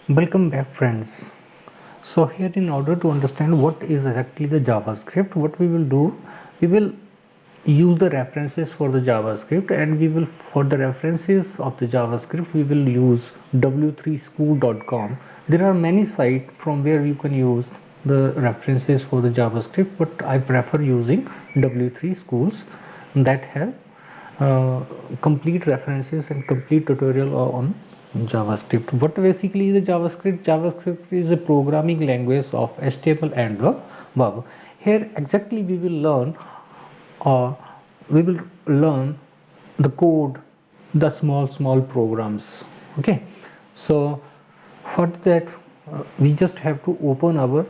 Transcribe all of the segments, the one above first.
Welcome back, friends. So here, in order to understand what is exactly the JavaScript, what we will do, we will use the references for the JavaScript, and we will, for the references of the JavaScript, we will use w3school.com. There are many sites from where you can use the references for the JavaScript, but I prefer using W3 schools that have complete references and complete tutorial on JavaScript. What basically is the JavaScript? JavaScript is a programming language of HTML and the web. Here exactly uh, we will learn the code, the small programs. Okay, so for that we just have to open our,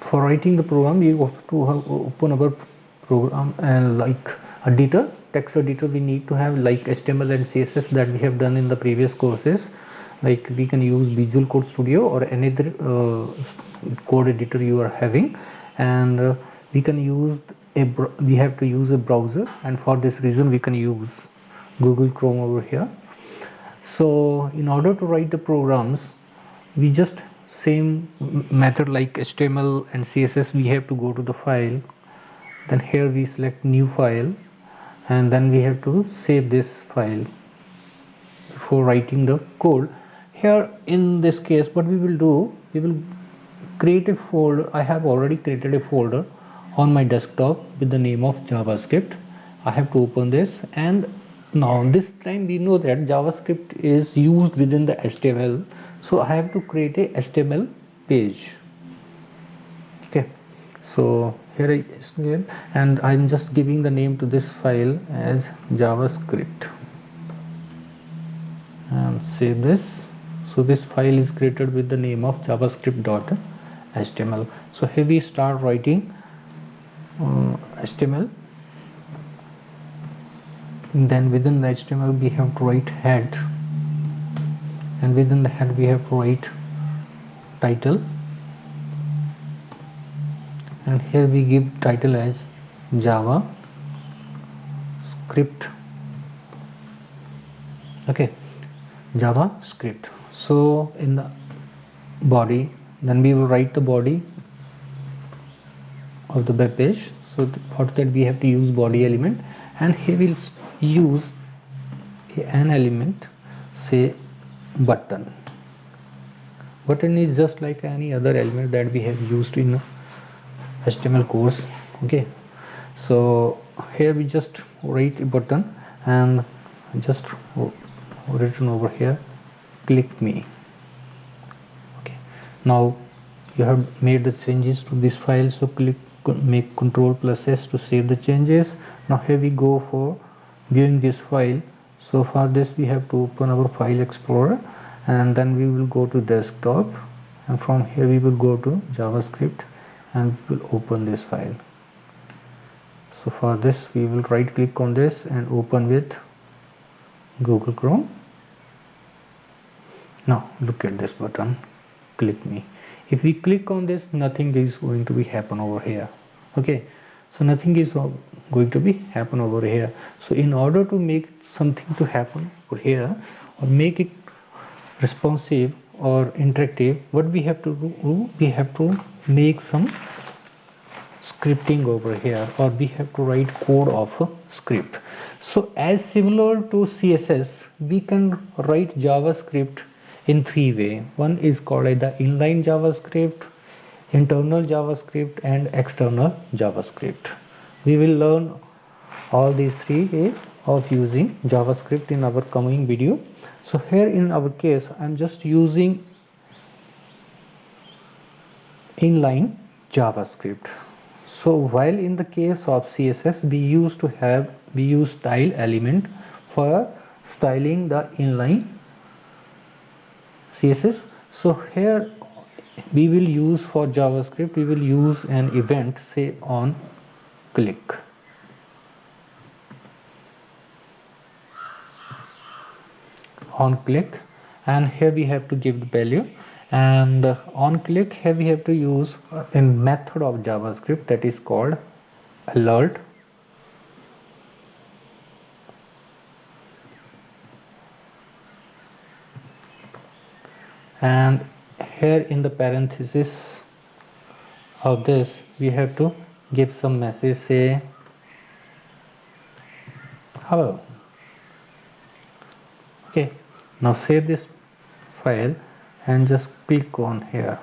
for writing the program we have to open our program, and like editor, text editor, we need to have like HTML and CSS that we have done in the previous courses. Like we can use Visual Code Studio or any other code editor you are having, and we can use we have to use a browser, and for this reason we can use Google Chrome over here. So in order to write the programs, we just same method like HTML and CSS, we have to go to the file, then here we select new file, and then we have to save this file before writing the code. Here in this case what we will do, we will create a folder. I have already created a folder on my desktop with the name of JavaScript. I have to open this, and now this time we know that JavaScript is used within the HTML, so I have to create a HTML page. Okay, so here I is, and I'm just giving the name to this file as JavaScript, and save this. So this file is created with the name of javascript.html. So here we start writing HTML. Then within the HTML we have to write head, and within the head we have to write title, and here we give title as JavaScript. Okay, JavaScript. So in the body, then we will write the body of the web page. So for that we have to use body element, and here we'll use an element, say button. Button is just like any other element that we have used in HTML course. Okay, so here we just write a button and just written over here, click me. Okay, now you have made the changes to this file, so click, make Ctrl+S to save the changes. Now here we go for viewing this file. So for this we have to open our file explorer, and then we will go to desktop, and from here we will go to JavaScript, and we will open this file. So for this we will right click on this and open with Google Chrome. Now look at this button, click me. If we click on this, nothing is going to be happen over here. Okay, so nothing is going to be happen over here. So in order to make something to happen over here, or make it responsive or interactive, what we have to do, we have to make some scripting over here, or we have to write code of a script. So as similar to CSS, we can write JavaScript in three ways. One is called the inline JavaScript, internal JavaScript, and external JavaScript. We will learn all these three ways of using JavaScript in our coming video. So here in our case I'm just using inline JavaScript. So while in the case of CSS we use style element for styling the inline CSS. So here we will use, for JavaScript we will use an event, say on click. On click, and here we have to give the value, and on click here we have to use a method of JavaScript that is called alert. and here in the parenthesis of this we have to give some message, say hello. Okay, now save this file and just click on here.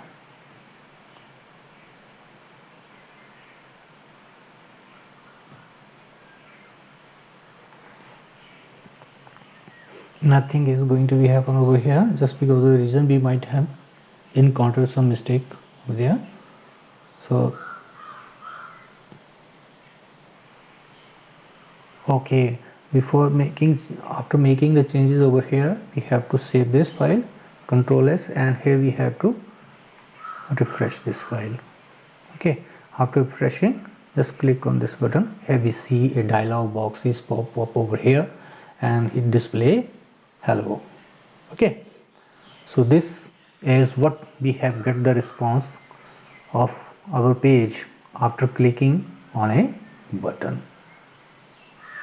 Nothing is going to be happen over here, just because of the reason we might have encountered some mistake over there. So okay, after making the changes over here, we have to save this file, Control S, and here we have to refresh this file. Okay, after refreshing, just click on this button. Here we see a dialog box is pop up over here and it display hello. Okay, so this is what we have get the response of our page after clicking on a button.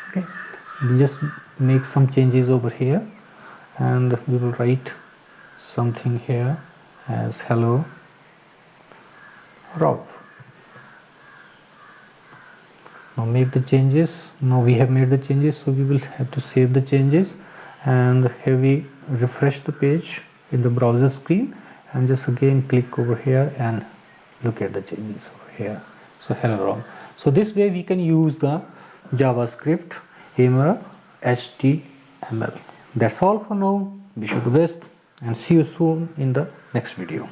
Okay, we just make some changes over here and we will write something here as hello Rob. Now make the changes. Now we have made the changes, so we will have to save the changes, and here we refresh the page in the browser screen and just again click over here and look at the changes over here. So hello Rob. So this way we can use the JavaScript in HTML. That's all for now. Wish you the best and see you soon in the next video.